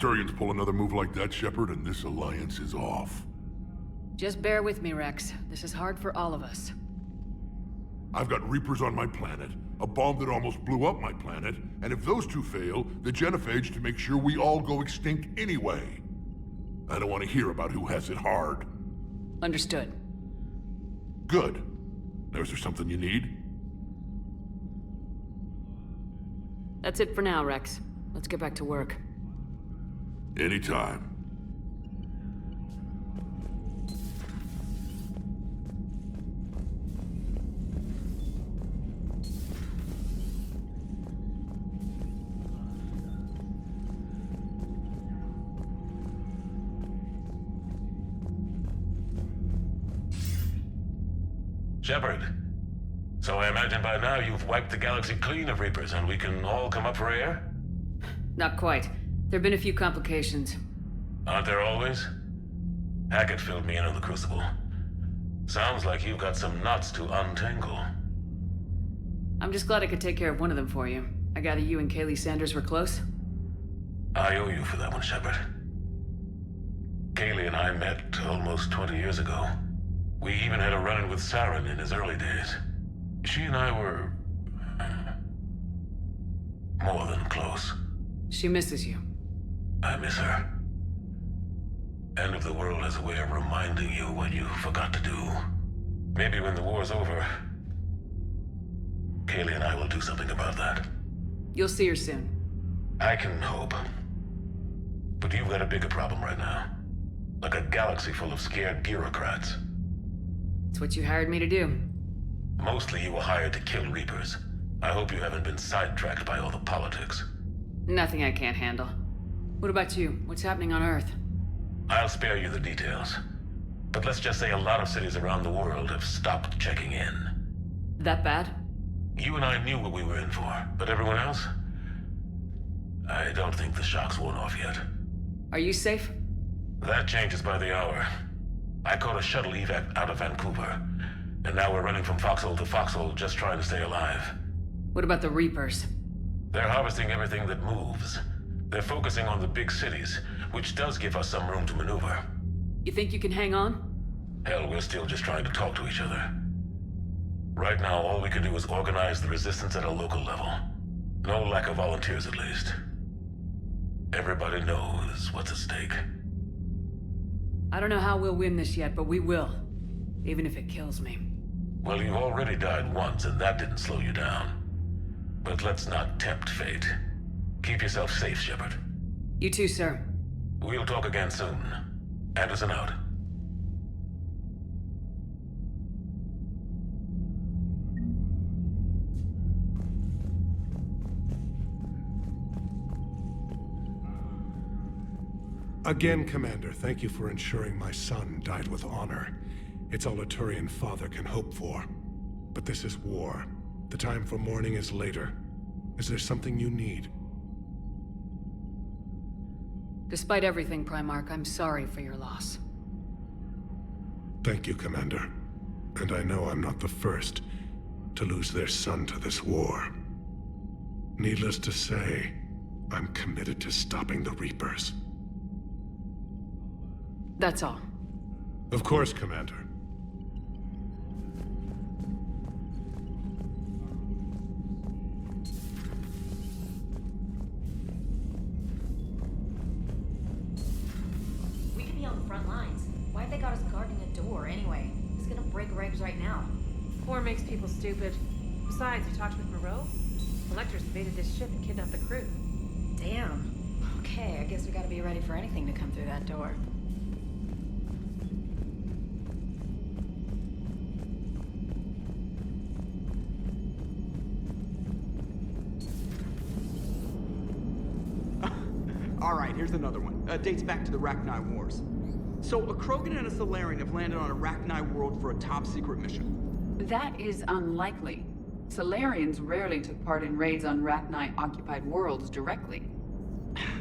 Turians pull another move like that, Shepard, and this alliance is off. Just bear with me, Rex. This is hard for all of us. I've got Reapers on my planet, a bomb that almost blew up my planet, and if those two fail, the genophage to make sure we all go extinct anyway. I don't want to hear about who has it hard. Understood. Good. Now, is there something you need? That's it for now, Rex. Let's get back to work. Anytime. Shepard, so I imagine by now you've wiped the galaxy clean of Reapers and we can all come up for air? Not quite. There've been a few complications. Aren't there always? Hackett filled me in on the Crucible. Sounds like you've got some knots to untangle. I'm just glad I could take care of one of them for you. I gather you and Kaylee Sanders were close? I owe you for that one, Shepard. Kaylee and I met almost 20 years ago. We even had a run-in with Saren in his early days. She and I were... more than close. She misses you. I miss her. End of the world has a way of reminding you what you forgot to do. Maybe when the war's over, Kaylee and I will do something about that. You'll see her soon. I can hope. But you've got a bigger problem right now. Like a galaxy full of scared bureaucrats. It's what you hired me to do. Mostly you were hired to kill Reapers. I hope you haven't been sidetracked by all the politics. Nothing I can't handle. What about you? What's happening on Earth? I'll spare you the details. But let's just say a lot of cities around the world have stopped checking in. That bad? You and I knew what we were in for, but everyone else? I don't think the shock's worn off yet. Are you safe? That changes by the hour. I caught a shuttle evac out of Vancouver, and now we're running from foxhole to foxhole just trying to stay alive. What about the Reapers? They're harvesting everything that moves. They're focusing on the big cities, which does give us some room to maneuver. You think you can hang on? Hell, we're still just trying to talk to each other. Right now, all we can do is organize the resistance at a local level. No lack of volunteers, at least. Everybody knows what's at stake. I don't know how we'll win this yet, but we will. Even if it kills me. Well, you've already died once, and that didn't slow you down. But let's not tempt fate. Keep yourself safe, Shepard. You too, sir. We'll talk again soon. Anderson out. Again, Commander, thank you for ensuring my son died with honor. It's all a Turian father can hope for. But this is war. The time for mourning is later. Is there something you need? Despite everything, Primarch, I'm sorry for your loss. Thank you, Commander. And I know I'm not the first to lose their son to this war. Needless to say, I'm committed to stopping the Reapers. That's all. Of course, Commander. We could be on the front lines. Why have they got us guarding a door anyway? It's gonna break regs right now. War makes people stupid. Besides, you talked with Moreau? Electors invaded this ship and kidnapped the crew. Damn. Okay, I guess we gotta be ready for anything to come through that door. Alright, here's another one. Dates back to the Rachni Wars. So, a Krogan and a Solarian have landed on a Rachni world for a top-secret mission. That is unlikely. Solarians rarely took part in raids on Rachni-occupied worlds directly.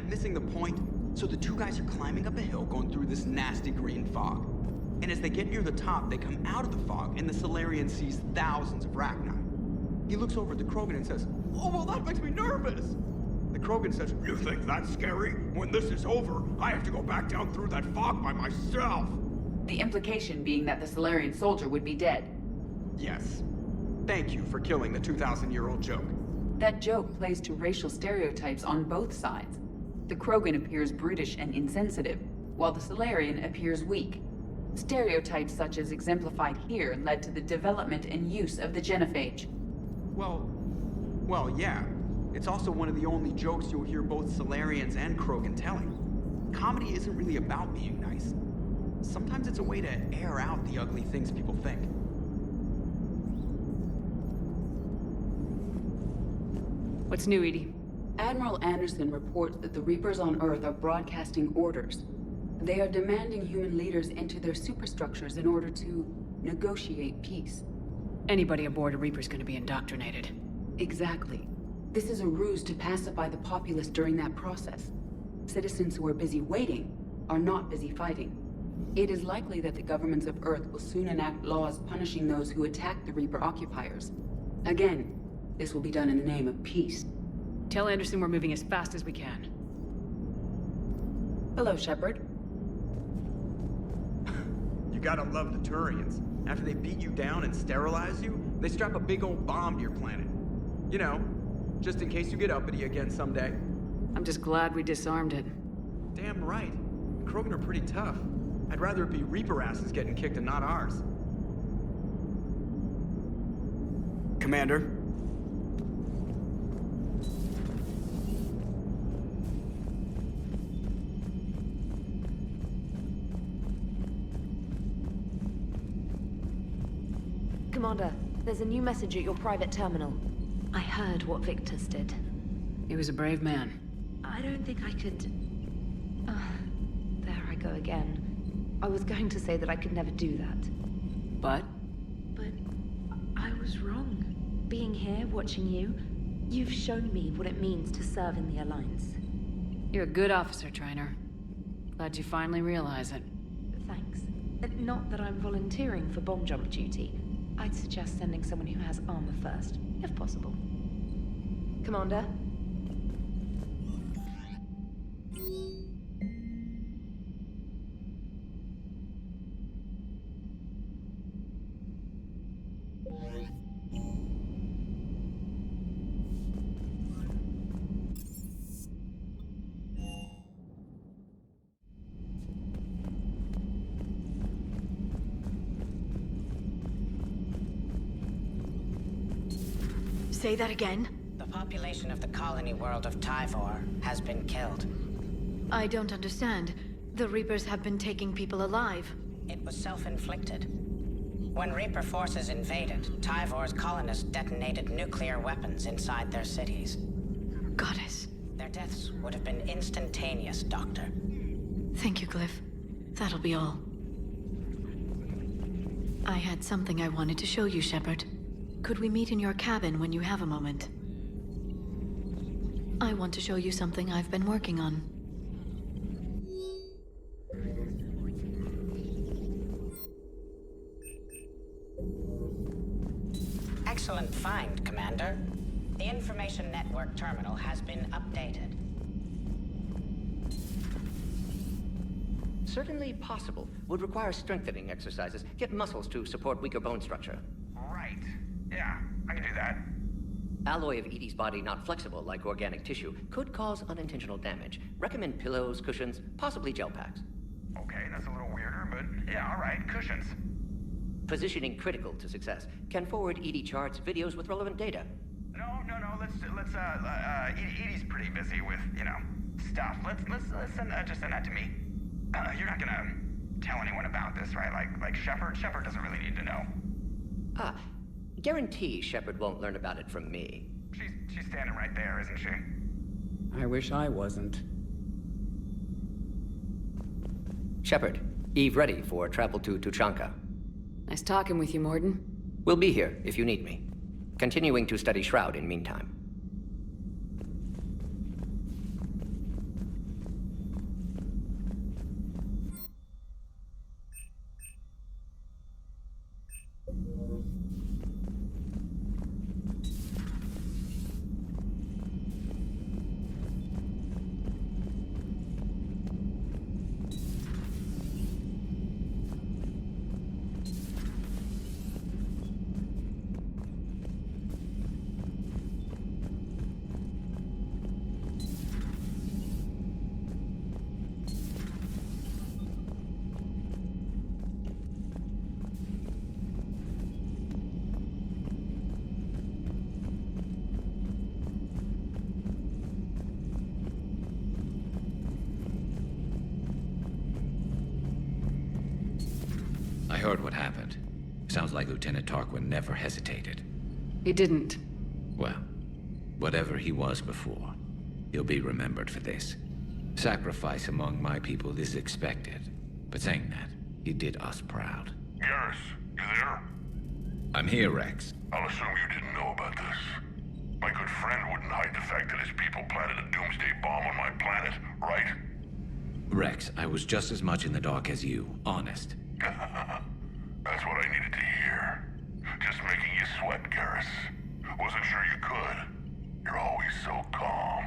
Missing the point? So the two guys are climbing up a hill going through this nasty green fog. And as they get near the top, they come out of the fog, and the Solarian sees thousands of Rachni. He looks over at the Krogan and says, "Oh, well, that makes me nervous!" The Krogan says, "You think that's scary? When this is over, I have to go back down through that fog by myself." The implication being that the Solarian soldier would be dead. Yes. Thank you for killing the 2,000-year-old joke. That joke plays to racial stereotypes on both sides. The Krogan appears brutish and insensitive, while the Solarian appears weak. Stereotypes such as exemplified here led to the development and use of the genophage. Well, yeah. It's also one of the only jokes you'll hear both Solarians and Krogan telling. Comedy isn't really about being nice. Sometimes it's a way to air out the ugly things people think. What's new, Edie? Admiral Anderson reports that the Reapers on Earth are broadcasting orders. They are demanding human leaders enter their superstructures in order to negotiate peace. Anybody aboard a Reaper's gonna be indoctrinated. Exactly. This is a ruse to pacify the populace during that process. Citizens who are busy waiting are not busy fighting. It is likely that the governments of Earth will soon enact laws punishing those who attack the Reaper occupiers. Again, this will be done in the name of peace. Tell Anderson we're moving as fast as we can. Hello, Shepard. You gotta love the Turians. After they beat you down and sterilize you, they strap a big old bomb to your planet. You know, just in case you get uppity again someday. I'm just glad we disarmed it. Damn right. Krogan are pretty tough. I'd rather it be Reaper asses getting kicked and not ours. Commander? Commander, there's a new message at your private terminal. I heard what Victus did. He was a brave man. I don't think I could... there I go again. I was going to say that I could never do that. But? But I was wrong. Being here, watching you, you've shown me what it means to serve in the Alliance. You're a good officer, Trainer. Glad you finally realize it. Thanks. Not that I'm volunteering for bomb jump duty. I'd suggest sending someone who has armor first, if possible. Commander? Say that again? The population of the colony world of Tyvor has been killed. I don't understand. The Reapers have been taking people alive. It was self-inflicted. When Reaper forces invaded, Tyvor's colonists detonated nuclear weapons inside their cities. Goddess. Their deaths would have been instantaneous, Doctor. Thank you, Glyph. That'll be all. I had something I wanted to show you, Shepard. Could we meet in your cabin when you have a moment? I want to show you something I've been working on. Excellent find, Commander. The Information Network terminal has been updated. Certainly possible. Would require strengthening exercises. Get muscles to support weaker bone structure. Right. Yeah, I can do that. Alloy of Edie's body not flexible like organic tissue. Could cause unintentional damage. Recommend pillows, cushions, possibly gel packs. Okay, that's a little weirder, but yeah, all right, cushions. Positioning critical to success. Can forward Edie charts, videos with relevant data. No, let's Edie's pretty busy with, stuff. Let's just send that to me. You're not gonna tell anyone about this, right? Like Shepard? Shepard doesn't really need to know. Guarantee Shepard won't learn about it from me. She's standing right there, isn't she? I wish I wasn't. Shepard, Eve ready for travel to Tuchanka. Nice talking with you, Morden. We'll be here if you need me. Continuing to study Shroud in meantime. I heard what happened. Sounds like Lieutenant Tarquin never hesitated. He didn't. Well, whatever he was before, he'll be remembered for this. Sacrifice among my people is expected. But saying that, he did us proud. Garrus, you there? I'm here, Rex. I'll assume you didn't know about this. My good friend wouldn't hide the fact that his people planted a doomsday bomb on my planet, right? Rex, I was just as much in the dark as you, honest. That's what I needed to hear. Just making you sweat, Garrus. Wasn't sure you could. You're always so calm.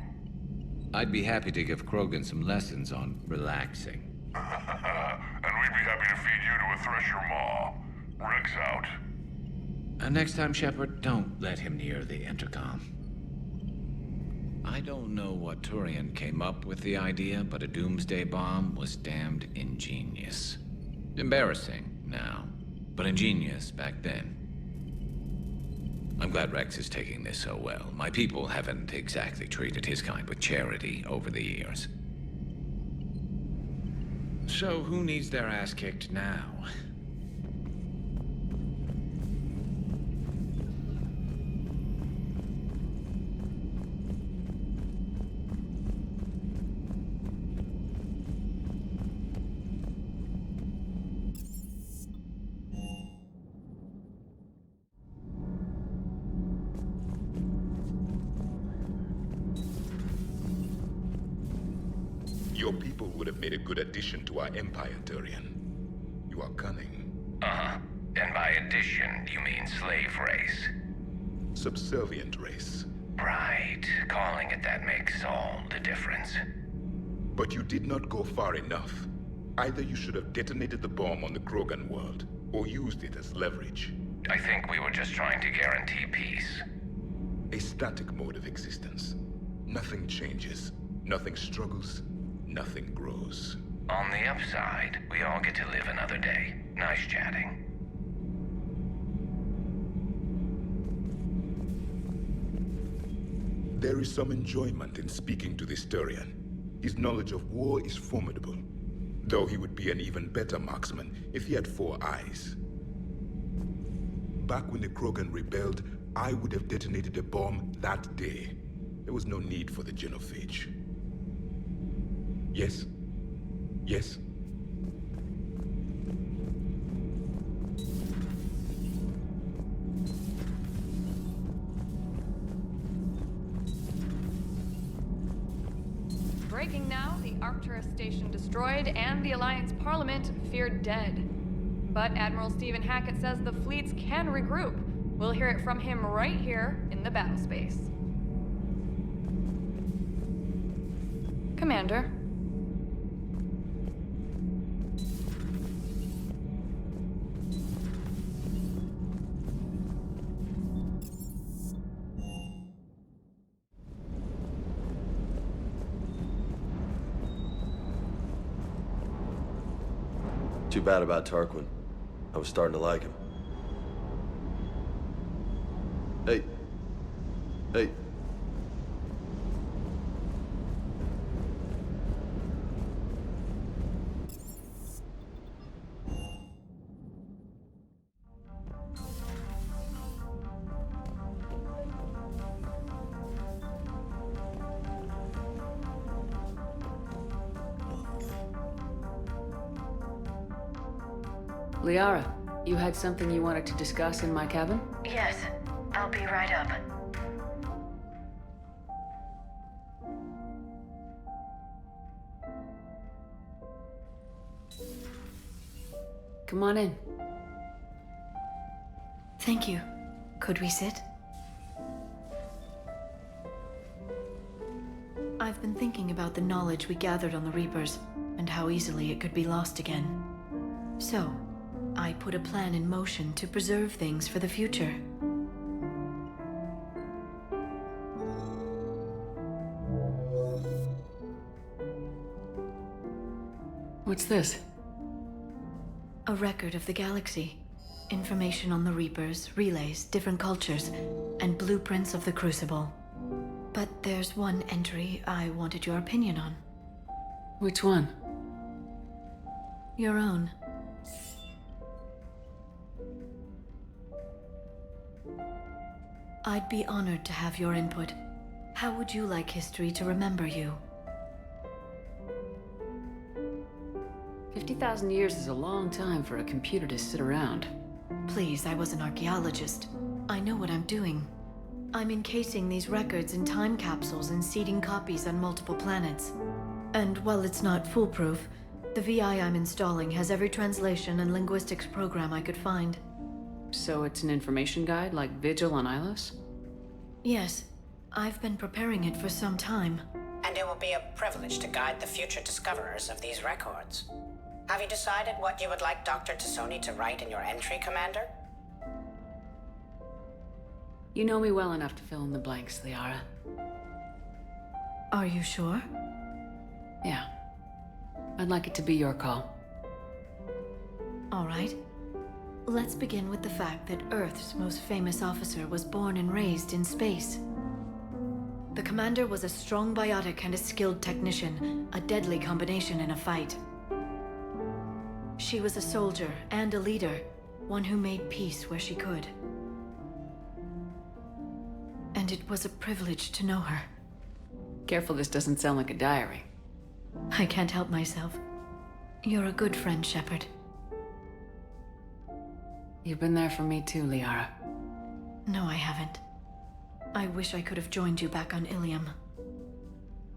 I'd be happy to give Krogan some lessons on relaxing. And we'd be happy to feed you to a Thresher Maw. Rex out. Next time, Shepard, don't let him near the intercom. I don't know what Turian came up with the idea, but a doomsday bomb was damned ingenious. Embarrassing now, but ingenious back then. I'm glad Rex is taking this so well. My people haven't exactly treated his kind with charity over the years. So who needs their ass kicked now? Your people would have made a good addition to our empire, Turian. You are cunning. Uh-huh. And by addition, you mean slave race? Subservient race. Right. Calling it that makes all the difference. But you did not go far enough. Either you should have detonated the bomb on the Krogan world, or used it as leverage. I think we were just trying to guarantee peace. A static mode of existence. Nothing changes, nothing struggles, nothing grows. On the upside, we all get to live another day. Nice chatting. There is some enjoyment in speaking to this Turian. His knowledge of war is formidable, though he would be an even better marksman if he had 4 eyes. Back when the Krogan rebelled, I would have detonated a bomb that day. There was no need for the genophage. Yes? Yes? Breaking now, the Arcturus station destroyed and the Alliance Parliament feared dead. But Admiral Stephen Hackett says the fleets can regroup. We'll hear it from him right here in the battle space. Commander. Too bad about Tarquin. I was starting to like him. Hey. Hey. Liara, you had something you wanted to discuss in my cabin? Yes, I'll be right up. Come on in. Thank you. Could we sit? I've been thinking about the knowledge we gathered on the Reapers, and how easily it could be lost again. So, I put a plan in motion to preserve things for the future. What's this? A record of the galaxy. Information on the Reapers, relays, different cultures, and blueprints of the Crucible. But there's one entry I wanted your opinion on. Which one? Your own. I'd be honored to have your input. How would you like history to remember you? 50,000 years is a long time for a computer to sit around. Please, I was an archaeologist. I know what I'm doing. I'm encasing these records in time capsules and seeding copies on multiple planets. And while it's not foolproof, the VI I'm installing has every translation and linguistics program I could find. So it's an information guide like Vigil on Ilos? Yes. I've been preparing it for some time. And it will be a privilege to guide the future discoverers of these records. Have you decided what you would like Dr. Tassoni to write in your entry, Commander? You know me well enough to fill in the blanks, Liara. Are you sure? Yeah. I'd like it to be your call. All right. Let's begin with the fact that Earth's most famous officer was born and raised in space. The commander was a strong biotic and a skilled technician, a deadly combination in a fight. She was a soldier and a leader, one who made peace where she could. And it was a privilege to know her. Careful this doesn't sound like a diary. I can't help myself. You're a good friend, Shepard. You've been there for me too, Liara. No, I haven't. I wish I could have joined you back on Ilium.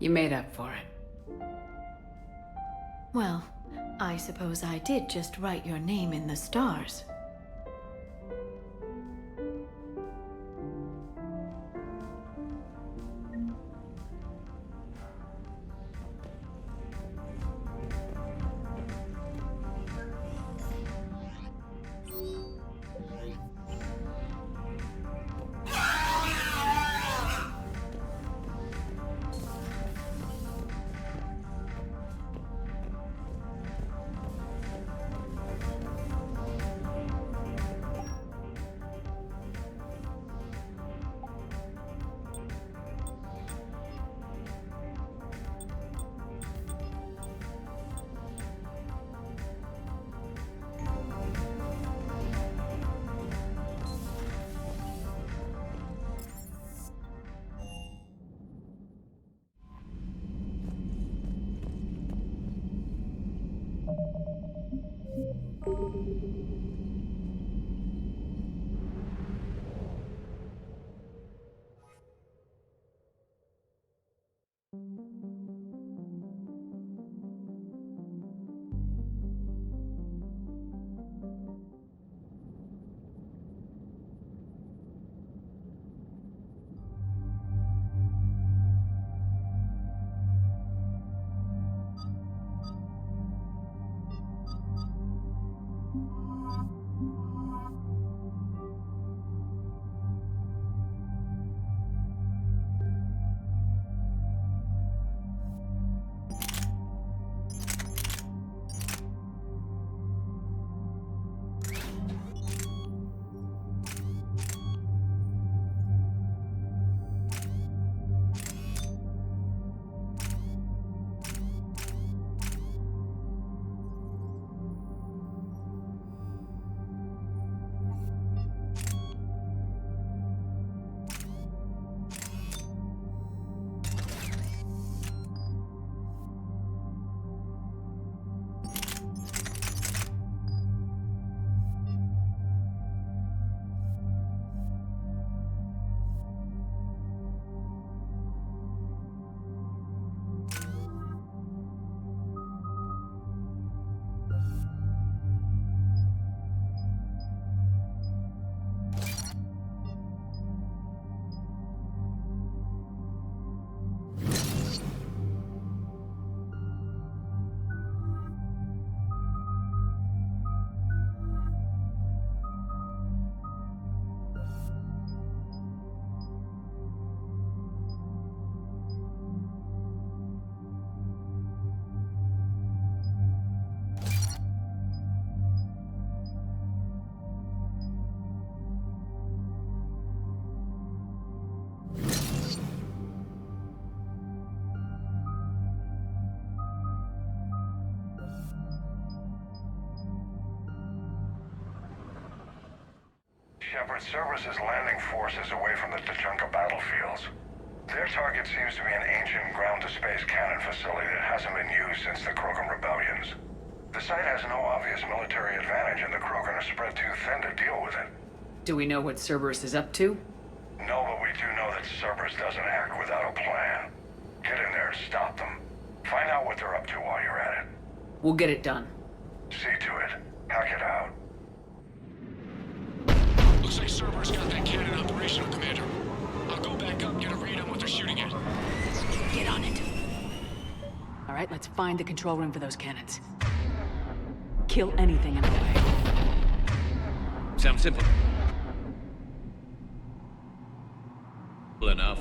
You made up for it. Well, I suppose I did just write your name in the stars. Shepard, Cerberus is landing forces away from the Tuchanka battlefields. Their target seems to be an ancient ground-to-space cannon facility that hasn't been used since the Krogan rebellions. The site has no obvious military advantage, and the Krogan are spread too thin to deal with it. Do we know what Cerberus is up to? No, but we do know that Cerberus doesn't act without a plan. Get in there and stop them. Find out what they're up to while you're at it. We'll get it done. See to it. Hack it out. Looks like Cerberus got that cannon operational, Commander. I'll go back up, get a read on what they're shooting at. Get on it. All right, let's find the control room for those cannons. Kill anything in the way. Sounds simple. Simple enough.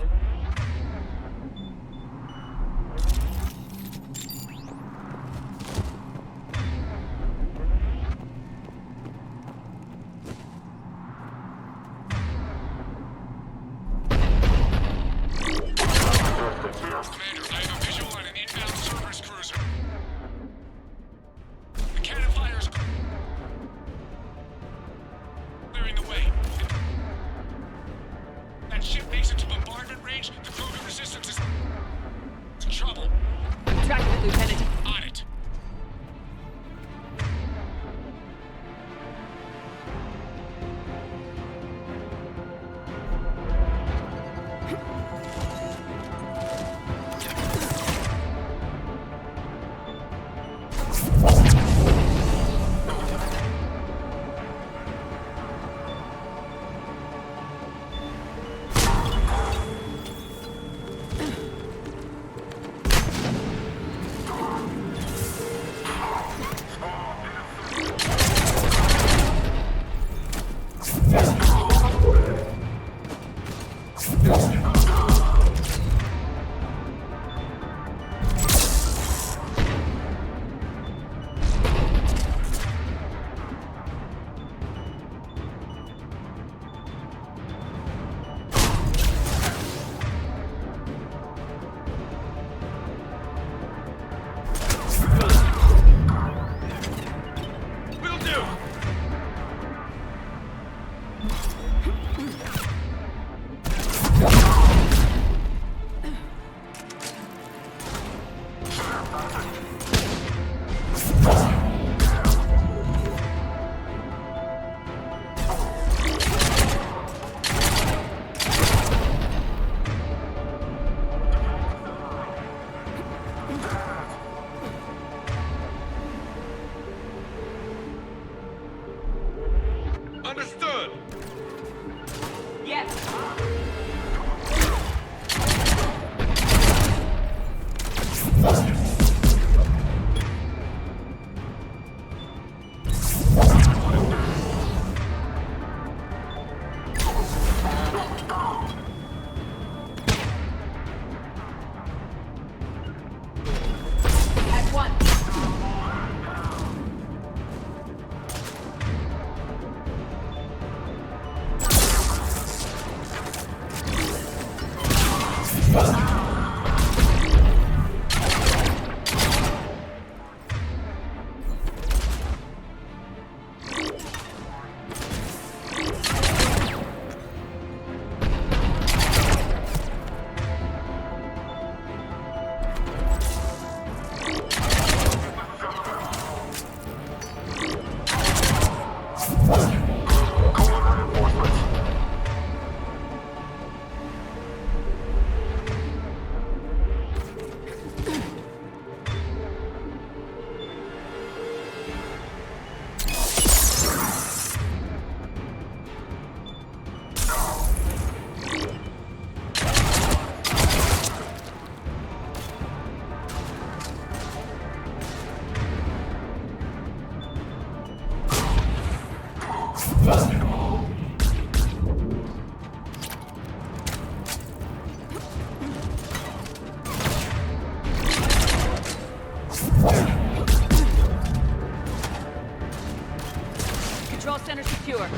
center secure.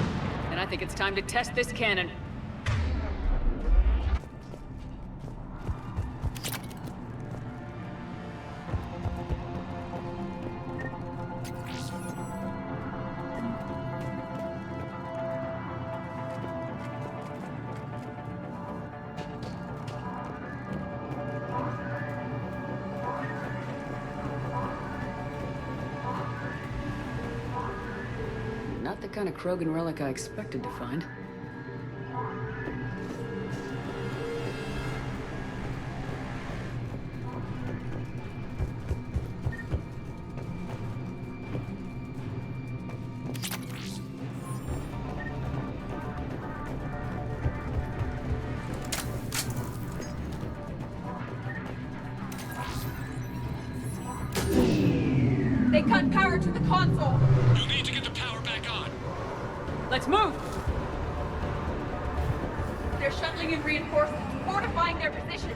And I think it's time to test this cannon. Not the kind of Krogan relic I expected to find. They cut power to the console! You'll need to get the power back on. Let's move! They're shuttling in reinforcements, fortifying their position.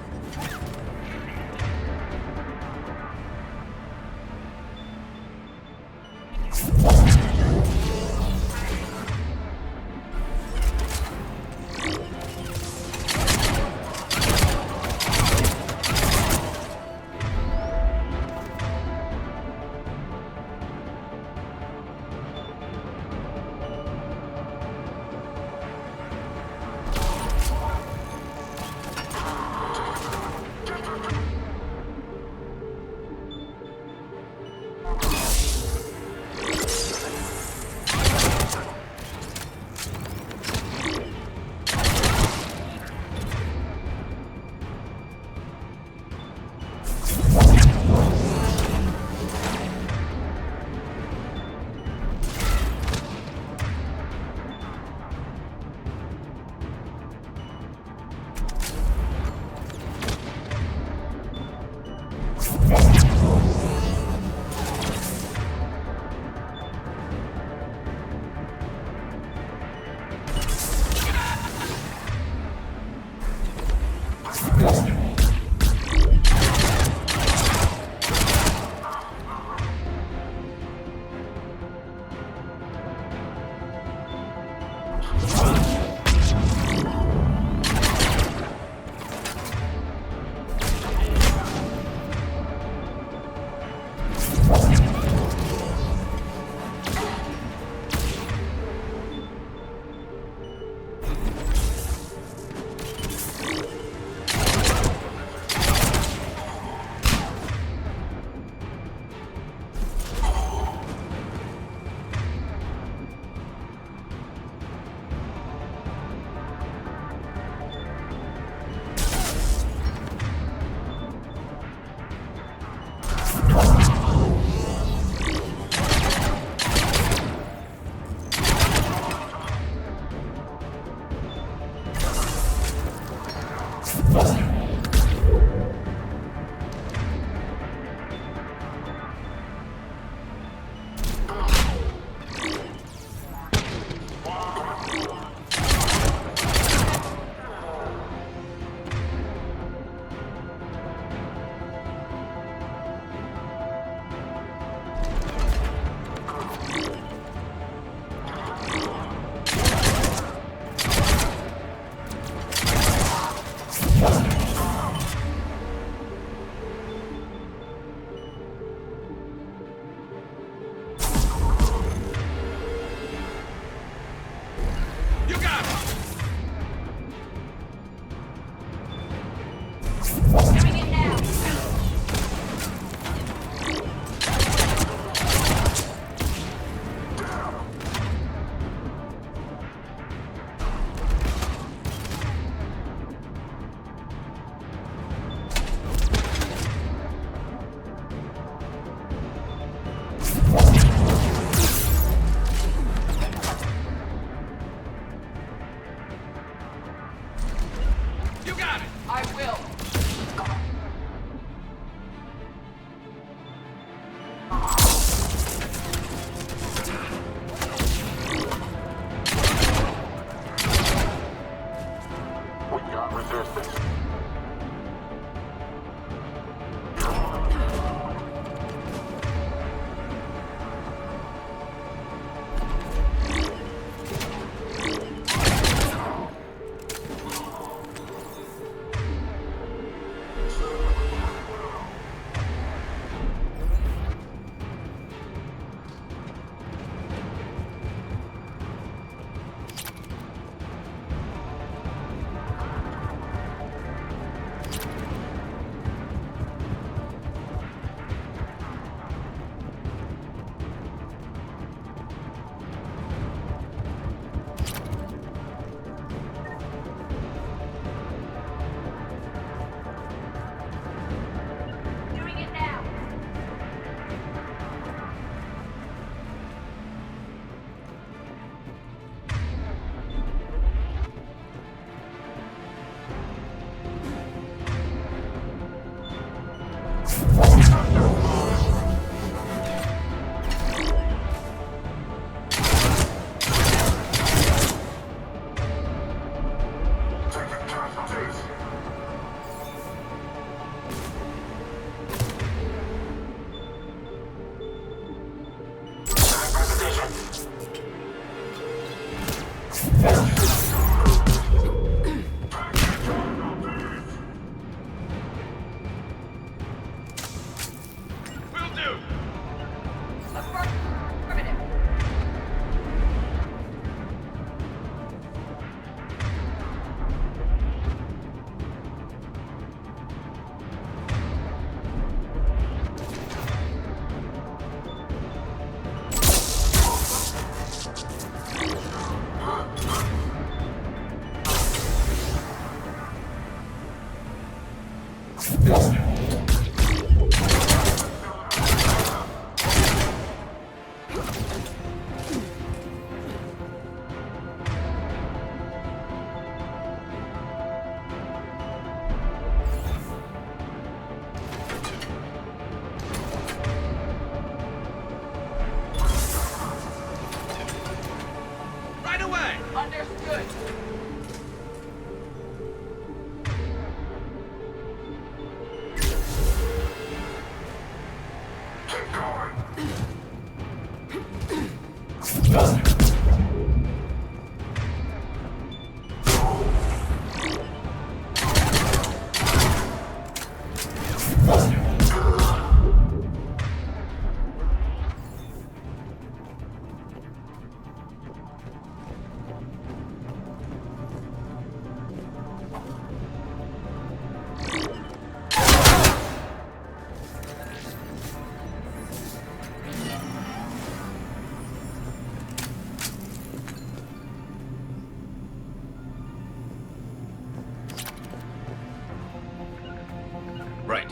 Right.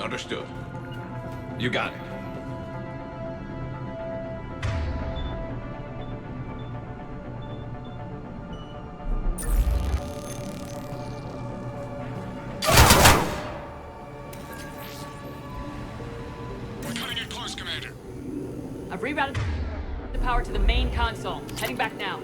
Understood. You got it. We're cutting it close, Commander. I've rerouted the power to the main console. Heading back now.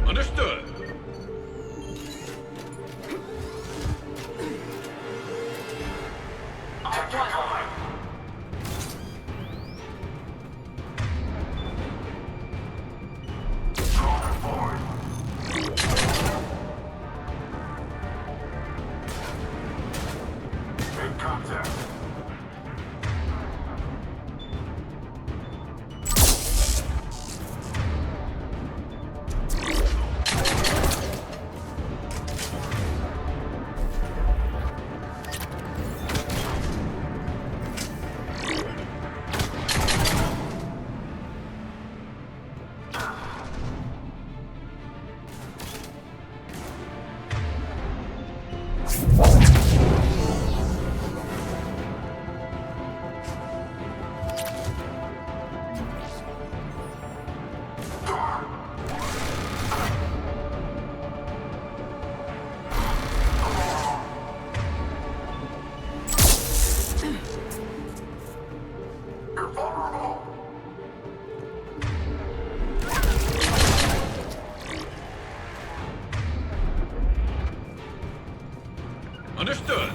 Understood. Understood.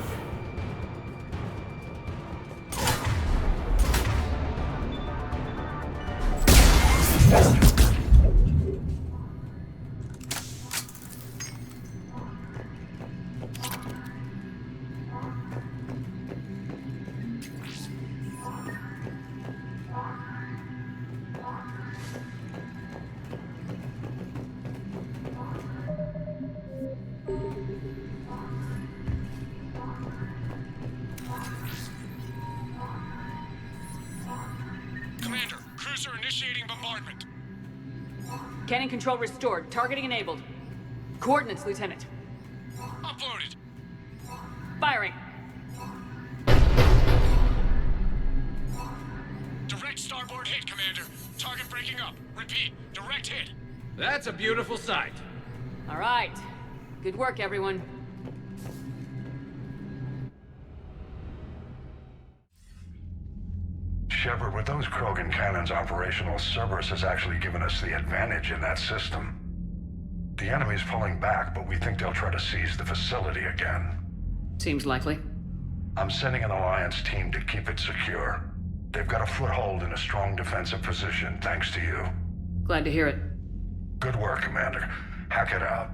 Commander, cruiser initiating bombardment. Cannon control restored. Targeting enabled. Coordinates, Lieutenant. Uploaded. Firing. Direct starboard hit, Commander. Target breaking up. Repeat, direct hit. That's a beautiful sight. All right. Good work, everyone. Shepard, with those Krogan cannons operational, Cerberus has actually given us the advantage in that system. The enemy's pulling back, but we think they'll try to seize the facility again. Seems likely. I'm sending an Alliance team to keep it secure. They've got a foothold in a strong defensive position, thanks to you. Glad to hear it. Good work, Commander. Hack it out.